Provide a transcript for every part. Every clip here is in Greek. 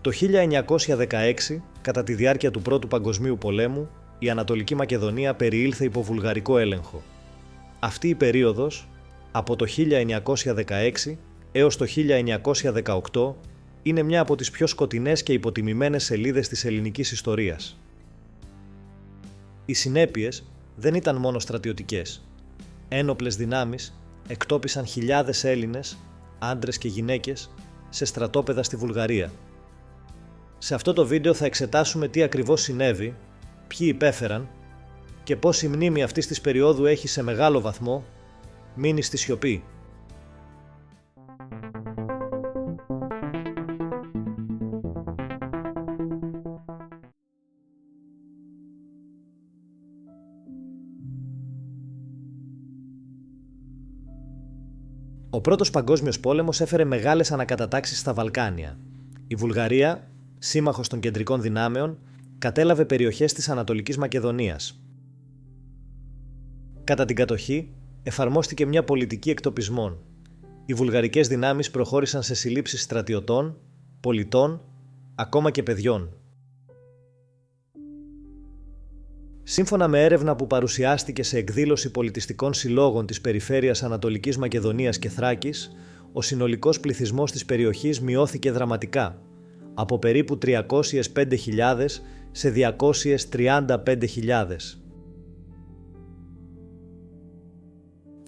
Το 1916, κατά τη διάρκεια του Πρώτου Παγκοσμίου Πολέμου, η Ανατολική Μακεδονία περιήλθε υπό βουλγαρικό έλεγχο. Αυτή η περίοδος, από το 1916 έως το 1918, είναι μια από τις πιο σκοτεινές και υποτιμημένες σελίδες της ελληνικής ιστορίας. Οι συνέπειες δεν ήταν μόνο στρατιωτικές. Ένοπλες δυνάμεις εκτόπισαν χιλιάδες Έλληνες, άντρες και γυναίκες, σε στρατόπεδα στη Βουλγαρία. Σε αυτό το βίντεο θα εξετάσουμε τι ακριβώς συνέβη, ποιοι υπέφεραν και πώς η μνήμη αυτής της περίοδου έχει σε μεγάλο βαθμό μείνει στη σιωπή. Ο Πρώτος Παγκόσμιος Πόλεμος έφερε μεγάλες ανακατατάξεις στα Βαλκάνια. Η Βουλγαρία, σύμμαχος των κεντρικών δυνάμεων, κατέλαβε περιοχές της Ανατολικής Μακεδονίας. Κατά την κατοχή, εφαρμόστηκε μια πολιτική εκτοπισμών. Οι βουλγαρικές δυνάμεις προχώρησαν σε συλλήψεις στρατιωτών, πολιτών, ακόμα και παιδιών. Σύμφωνα με έρευνα που παρουσιάστηκε σε εκδήλωση πολιτιστικών συλλόγων της περιφέρειας Ανατολικής Μακεδονίας και Θράκης, ο συνολικός πληθυσμός της περιοχής μειώθηκε δραματικά, από περίπου 305.000 σε 235.000.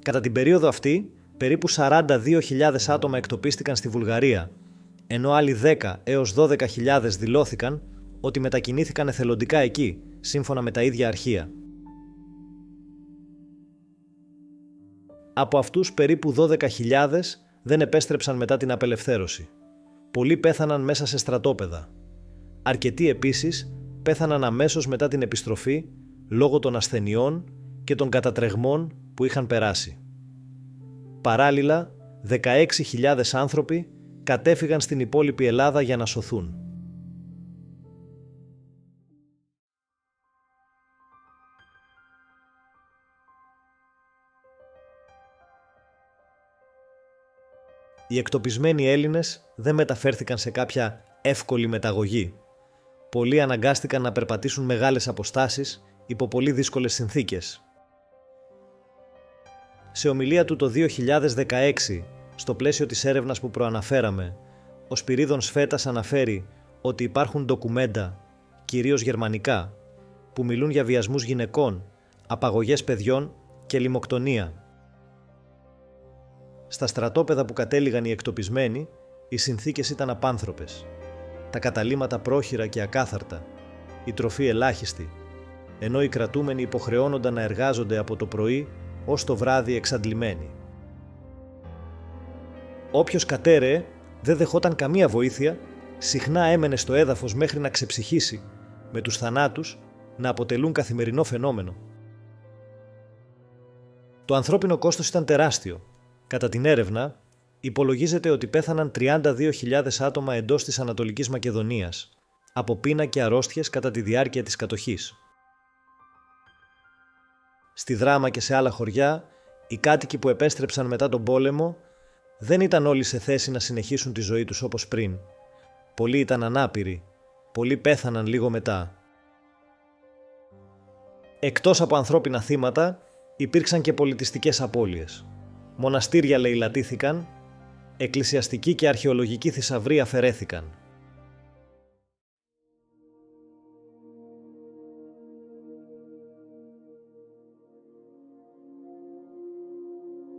Κατά την περίοδο αυτή, περίπου 42.000 άτομα εκτοπίστηκαν στη Βουλγαρία, ενώ άλλοι 10 έως 12.000 δηλώθηκαν ότι μετακινήθηκαν εθελοντικά εκεί, σύμφωνα με τα ίδια αρχεία. Από αυτούς περίπου 12.000 δεν επέστρεψαν μετά την απελευθέρωση. Πολλοί πέθαναν μέσα σε στρατόπεδα. Αρκετοί επίσης πέθαναν αμέσως μετά την επιστροφή λόγω των ασθενειών και των κατατρεγμών που είχαν περάσει. Παράλληλα, 16.000 άνθρωποι κατέφυγαν στην υπόλοιπη Ελλάδα για να σωθούν. Οι εκτοπισμένοι Έλληνες δεν μεταφέρθηκαν σε κάποια εύκολη μεταγωγή. Πολλοί αναγκάστηκαν να περπατήσουν μεγάλες αποστάσεις υπό πολύ δύσκολες συνθήκες. Σε ομιλία του το 2016, στο πλαίσιο της έρευνας που προαναφέραμε, ο Σπυρίδων Σφέτας αναφέρει ότι υπάρχουν ντοκουμέντα, κυρίως γερμανικά, που μιλούν για βιασμούς γυναικών, απαγωγές παιδιών και λιμοκτονία. Στα στρατόπεδα που κατέληγαν οι εκτοπισμένοι, οι συνθήκες ήταν απάνθρωπες. Τα καταλύματα πρόχειρα και ακάθαρτα, η τροφή ελάχιστη, ενώ οι κρατούμενοι υποχρεώνονταν να εργάζονται από το πρωί ως το βράδυ εξαντλημένοι. Όποιος κατέρεε δεν δεχόταν καμία βοήθεια, συχνά έμενε στο έδαφος μέχρι να ξεψυχήσει, με τους θανάτους να αποτελούν καθημερινό φαινόμενο. Το ανθρώπινο κόστος ήταν τεράστιο. Κατά την έρευνα, υπολογίζεται ότι πέθαναν 32.000 άτομα εντός της Ανατολικής Μακεδονίας, από πείνα και αρρώστιες κατά τη διάρκεια της κατοχής. Στη Δράμα και σε άλλα χωριά, οι κάτοικοι που επέστρεψαν μετά τον πόλεμο δεν ήταν όλοι σε θέση να συνεχίσουν τη ζωή τους όπως πριν. Πολλοί ήταν ανάπηροι, πολλοί πέθαναν λίγο μετά. Εκτός από ανθρώπινα θύματα, υπήρξαν και πολιτιστικές απώλειες. Μοναστήρια λαιλατήθηκαν, εκκλησιαστικοί και αρχαιολογικοί θησαυροί αφαιρέθηκαν.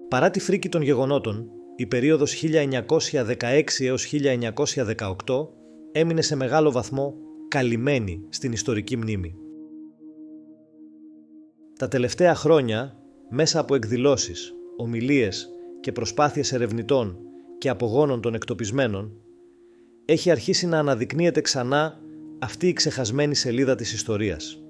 Παρά τη φρίκη των γεγονότων, η περίοδος 1916 έως 1918 έμεινε σε μεγάλο βαθμό καλυμμένη στην ιστορική μνήμη. Τα τελευταία χρόνια, μέσα από εκδηλώσεις, ομιλίες και προσπάθειες ερευνητών και απογόνων των εκτοπισμένων, έχει αρχίσει να αναδεικνύεται ξανά αυτή η ξεχασμένη σελίδα της ιστορίας.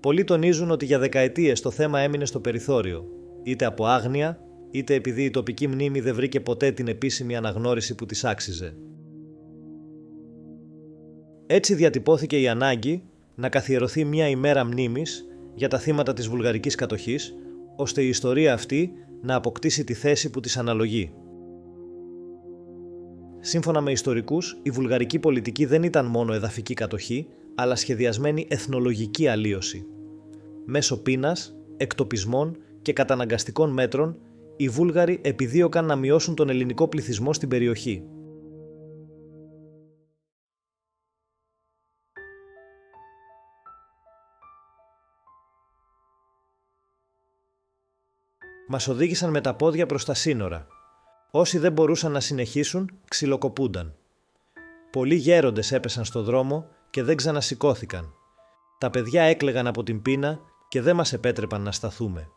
Πολλοί τονίζουν ότι για δεκαετίες το θέμα έμεινε στο περιθώριο, είτε από άγνοια, είτε επειδή η τοπική μνήμη δεν βρήκε ποτέ την επίσημη αναγνώριση που της άξιζε. Έτσι διατυπώθηκε η ανάγκη να καθιερωθεί μια ημέρα μνήμης για τα θύματα της βουλγαρικής κατοχής, ώστε η ιστορία αυτή να αποκτήσει τη θέση που της αναλογεί. Σύμφωνα με ιστορικούς, η βουλγαρική πολιτική δεν ήταν μόνο εδαφική κατοχή, αλλά σχεδιασμένη εθνολογική αλλίωση. Μέσω πείνας, εκτοπισμών και καταναγκαστικών μέτρων, οι Βούλγαροι επιδίωκαν να μειώσουν τον ελληνικό πληθυσμό στην περιοχή. Μας οδήγησαν με τα πόδια προς τα σύνορα. Όσοι δεν μπορούσαν να συνεχίσουν, ξυλοκοπούνταν. Πολλοί γέροντες έπεσαν στο δρόμο και δεν ξανασηκώθηκαν. Τα παιδιά έκλαιγαν από την πείνα και δεν μας επέτρεπαν να σταθούμε.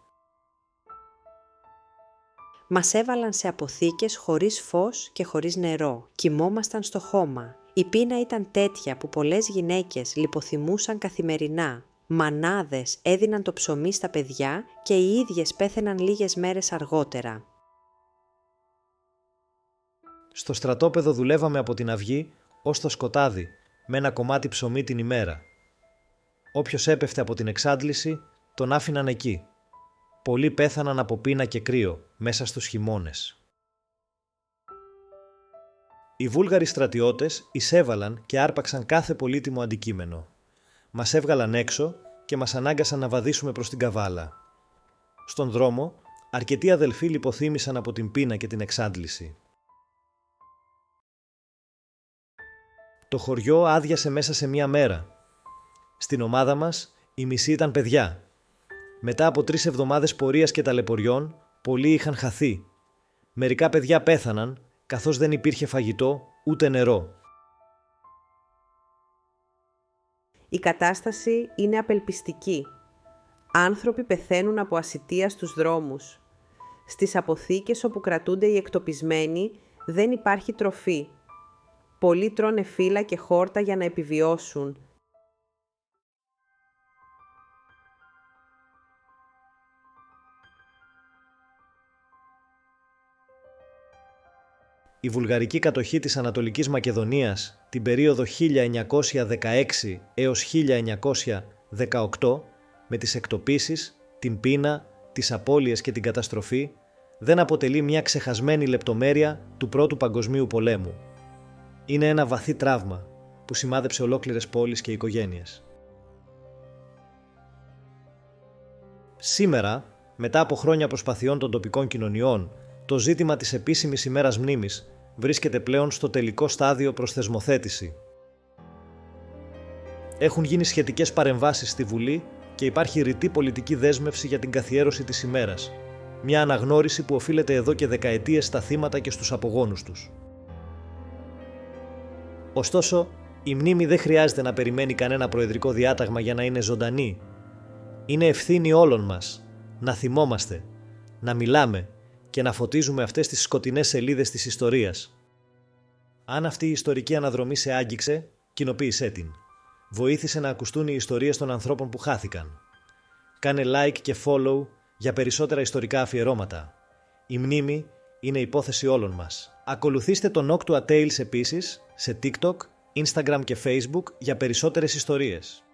Μας έβαλαν σε αποθήκες χωρίς φως και χωρίς νερό. Κοιμόμασταν στο χώμα. Η πείνα ήταν τέτοια που πολλές γυναίκες λιποθυμούσαν καθημερινά. Μανάδες έδιναν το ψωμί στα παιδιά και οι ίδιες πέθαιναν λίγες μέρες αργότερα. Στο στρατόπεδο δουλεύαμε από την αυγή ως το σκοτάδι, με ένα κομμάτι ψωμί την ημέρα. Όποιος έπεφτε από την εξάντληση, τον άφηναν εκεί. Πολλοί πέθαναν από πείνα και κρύο, μέσα στους χειμώνες. Οι Βούλγαροι στρατιώτες εισέβαλαν και άρπαξαν κάθε πολύτιμο αντικείμενο. Μας έβγαλαν έξω και μας ανάγκασαν να βαδίσουμε προς την καβάλα. Στον δρόμο, αρκετοί αδελφοί λιποθύμησαν από την πείνα και την εξάντληση. Το χωριό άδειασε μέσα σε μία μέρα. Στην ομάδα μας, η μισή ήταν παιδιά. Μετά από 3 εβδομάδες πορείας και ταλαιπωριών, πολλοί είχαν χαθεί. Μερικά παιδιά πέθαναν, καθώς δεν υπήρχε φαγητό ούτε νερό. Η κατάσταση είναι απελπιστική. Άνθρωποι πεθαίνουν από ασιτεία στους δρόμους. Στις αποθήκες όπου κρατούνται οι εκτοπισμένοι δεν υπάρχει τροφή. Πολλοί τρώνε φύλλα και χόρτα για να επιβιώσουν. Η βουλγαρική κατοχή της Ανατολικής Μακεδονίας την περίοδο 1916 έως 1918 με τις εκτοπίσεις, την πείνα, τις απώλειες και την καταστροφή δεν αποτελεί μια ξεχασμένη λεπτομέρεια του Πρώτου Παγκοσμίου Πολέμου. Είναι ένα βαθύ τραύμα που σημάδεψε ολόκληρες πόλεις και οικογένειες. Σήμερα, μετά από χρόνια προσπαθειών των τοπικών κοινωνιών, το ζήτημα της επίσημης ημέρας μνήμης βρίσκεται πλέον στο τελικό στάδιο προς θεσμοθέτηση. Έχουν γίνει σχετικές παρεμβάσεις στη Βουλή και υπάρχει ρητή πολιτική δέσμευση για την καθιέρωση της ημέρας. Μια αναγνώριση που οφείλεται εδώ και δεκαετίες στα θύματα και στους απογόνους τους. Ωστόσο, η μνήμη δεν χρειάζεται να περιμένει κανένα προεδρικό διάταγμα για να είναι ζωντανή. Είναι ευθύνη όλων μας να θυμόμαστε, να μιλάμε και να φωτίζουμε αυτές τις σκοτεινές σελίδες της ιστορίας. Αν αυτή η ιστορική αναδρομή σε άγγιξε, κοινοποίησέ την. Βοήθησε να ακουστούν οι ιστορίες των ανθρώπων που χάθηκαν. Κάνε like και follow για περισσότερα ιστορικά αφιερώματα. Η μνήμη είναι υπόθεση όλων μας. Ακολουθήστε τον Noctua Tales επίσης σε TikTok, Instagram και Facebook για περισσότερες ιστορίες.